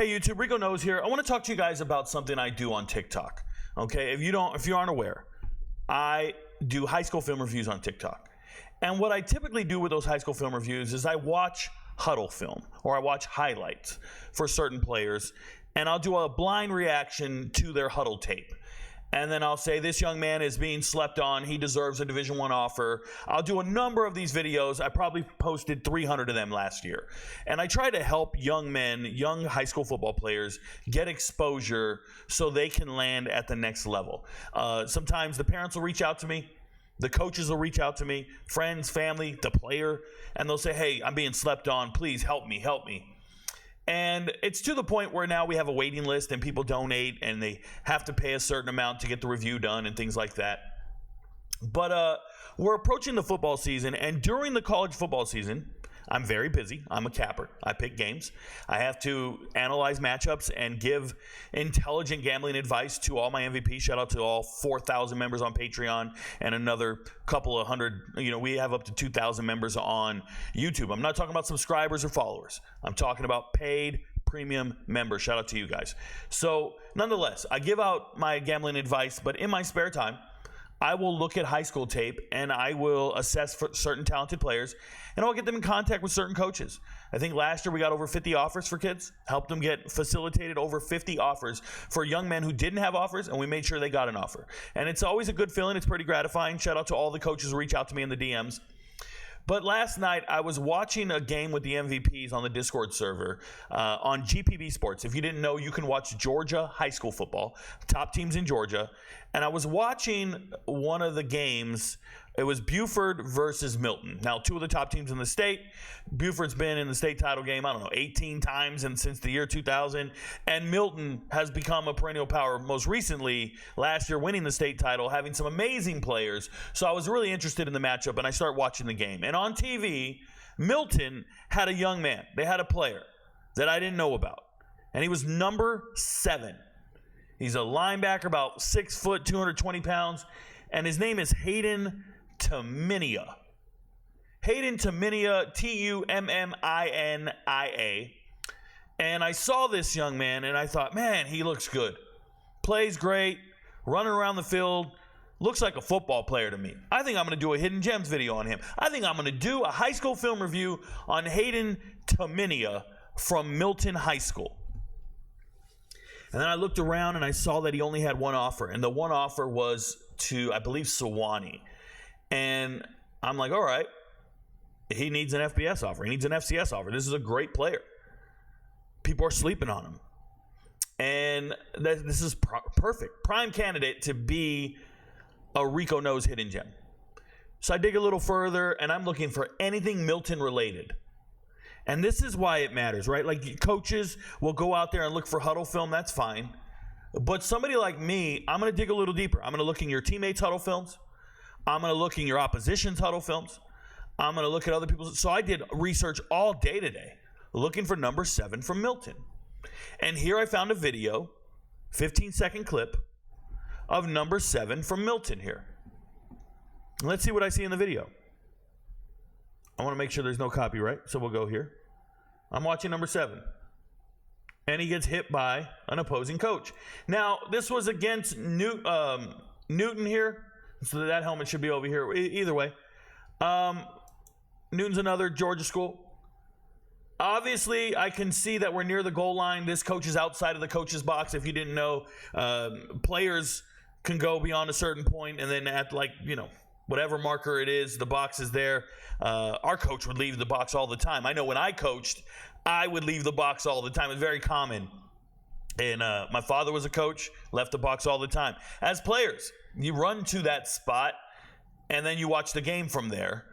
Hey YouTube, RicoKnows here. I want to talk to you guys about something I do on TikTok. Okay, if you aren't aware, I do high school film reviews on TikTok. And what I typically do with those high school film reviews is I watch huddle film or I watch highlights for certain players, and I'll do a blind reaction to their huddle tape. And then I'll say, this young man is being slept on. He deserves a Division I offer. I'll do a number of these videos. I probably posted 300 of them last year. And I try to help young men, young high school football players, get exposure so they can land at the next level. Sometimes the parents will reach out to me. The coaches will reach out to me, friends, family, the player, and they'll say, hey, I'm being slept on. Please help me, help me. And it's to the point where now we have a waiting list and people donate and they have to pay a certain amount to get the review done and things like that. But we're approaching the football season, and during the college football season, I'm very busy. I'm a capper. I pick games. I have to analyze matchups and give intelligent gambling advice to all my MVPs. Shout out to all 4,000 members on Patreon and another couple of hundred. We have up to 2,000 members on YouTube. I'm not talking about subscribers or followers. I'm talking about paid premium members. Shout out to you guys. So nonetheless, I give out my gambling advice, but in my spare time, I will look at high school tape and I will assess for certain talented players, and I'll get them in contact with certain coaches. I think last year we got over 50 offers for kids, helped them get facilitated over 50 offers for young men who didn't have offers, and we made sure they got an offer. And it's always a good feeling. It's pretty gratifying. Shout out to all the coaches who reach out to me in the DMs. But last night, I was watching a game with the MVPs on the Discord server on GPB Sports. If you didn't know, you can watch Georgia high school football, top teams in Georgia. And I was watching one of the games. It was Buford versus Milton. Now, two of the top teams in the state. Buford's been in the state title game, 18 times since the year 2000. And Milton has become a perennial power most recently, last year winning the state title, having some amazing players. So I was really interested in the matchup, and I started watching the game. And on TV, Milton had a young man. They had a player that I didn't know about. And he was number 7. He's a linebacker, about 6 foot, 220 pounds. And his name is Hayden Tumminia. Hayden Tumminia, Tumminia. And I saw this young man, and I thought, man, he looks good. Plays great, running around the field, looks like a football player to me. I think I'm going to do a Hidden Gems video on him. I think I'm going to do a high school film review on Hayden Tumminia from Milton High School. And then I looked around and I saw that he only had one offer. And the one offer was to, I believe, Sewanee. And I'm like, all right, he needs an FBS offer. He needs an FCS offer. This is a great player. People are sleeping on him. And this is perfect. Prime candidate to be a RicoKnows hidden gem. So I dig a little further, and I'm looking for anything Milton related. And this is why it matters, right? Like, coaches will go out there and look for huddle film. That's fine. But somebody like me, I'm going to dig a little deeper. I'm going to look in your teammates' huddle films. I'm going to look in your opposition's huddle films. I'm going to look at other people's. So I did research all day today, looking for number 7 from Milton. And here I found a video, 15-second clip, of number 7 from Milton here. Let's see what I see in the video. I want to make sure there's no copyright, so we'll go here. I'm watching number 7. And he gets hit by an opposing coach. Now, this was against Newton here, so that helmet should be over here. Either way, Newton's another Georgia school. Obviously, I can see that we're near the goal line. This coach is outside of the coach's box. If you didn't know, players can go beyond a certain point, and then at whatever marker it is, the box is there. Our coach would leave the box all the time. I know when I coached, I would leave the box all the time. It's very common. And my father was a coach, left the box all the time. As players, you run to that spot, and then you watch the game from there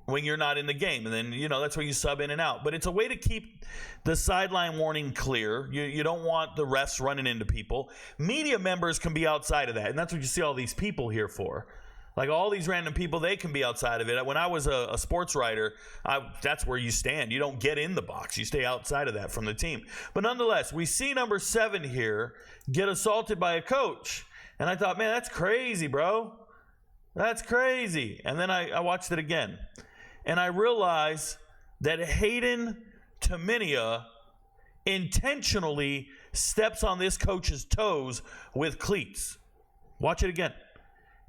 when you're not in the game. And then, that's where you sub in and out. But it's a way to keep the sideline warning clear. You don't want the refs running into people. Media members can be outside of that, and that's what you see all these people here for. Like, all these random people, they can be outside of it. When I was a sports writer, that's where you stand. You don't get in the box. You stay outside of that from the team. But nonetheless, we see number 7 here get assaulted by a coach. And I thought, man, that's crazy, bro. That's crazy. And then I watched it again. And I realized that Hayden Tumminia intentionally steps on this coach's toes with cleats. Watch it again.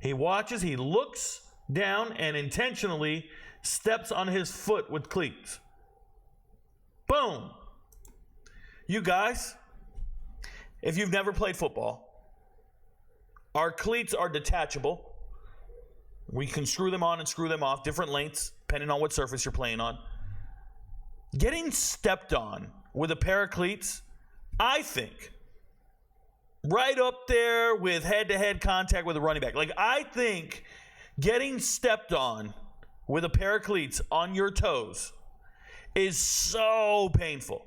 He watches, he looks down and intentionally steps on his foot with cleats. Boom. You guys, if you've never played football, our cleats are detachable. We can screw them on and screw them off, different lengths, depending on what surface you're playing on. Getting stepped on with a pair of cleats, I think, right up there with head-to-head contact with a running back. Like, I think getting stepped on with a pair of cleats on your toes is so painful.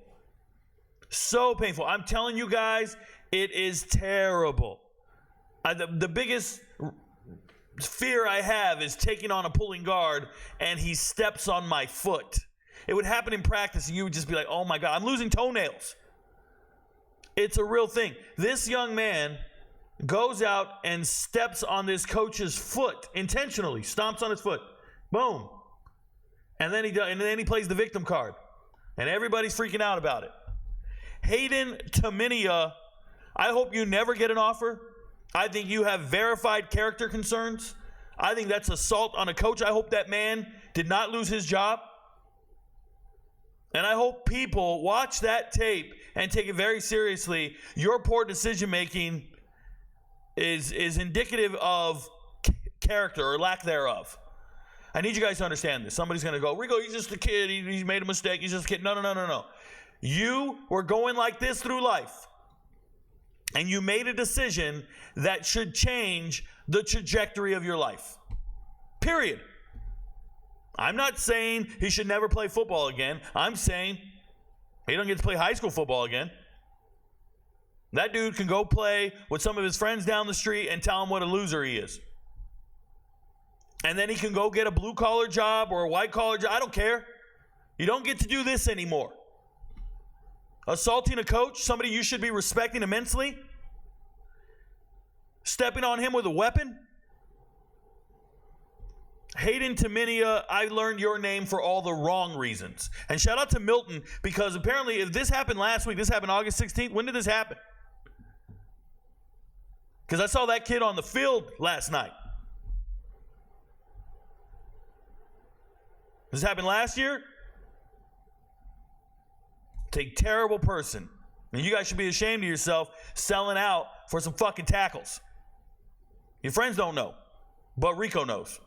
So painful. I'm telling you guys, it is terrible. The biggest fear I have is taking on a pulling guard and he steps on my foot. It would happen in practice and you would just be like, oh my God, I'm losing toenails. It's a real thing. This young man goes out and steps on this coach's foot intentionally, stomps on his foot. Boom. And then he plays the victim card. And everybody's freaking out about it. Hayden Tumminia, I hope you never get an offer. I think you have verified character concerns. I think that's assault on a coach. I hope that man did not lose his job. And I hope people watch that tape and take it very seriously. Your poor decision-making is indicative of character or lack thereof. I need you guys to understand this. Somebody's going to go, Rico, he's just a kid. He made a mistake. He's just a kid. No. You were going like this through life. And you made a decision that should change the trajectory of your life. Period. I'm not saying he should never play football again. I'm saying he don't get to play high school football again. That dude can go play with some of his friends down the street and tell him what a loser he is. And then he can go get a blue-collar job or a white-collar job. I don't care. You don't get to do this anymore. Assaulting a coach, somebody you should be respecting immensely. Stepping on him with a weapon. Hayden Tumminia, I learned your name for all the wrong reasons. And shout out to Milton, because apparently if this happened last week, this happened August 16th, when did this happen? Because I saw that kid on the field last night. This happened last year? It's a terrible person. And you guys should be ashamed of yourself selling out for some fucking tackles. Your friends don't know, but Rico knows.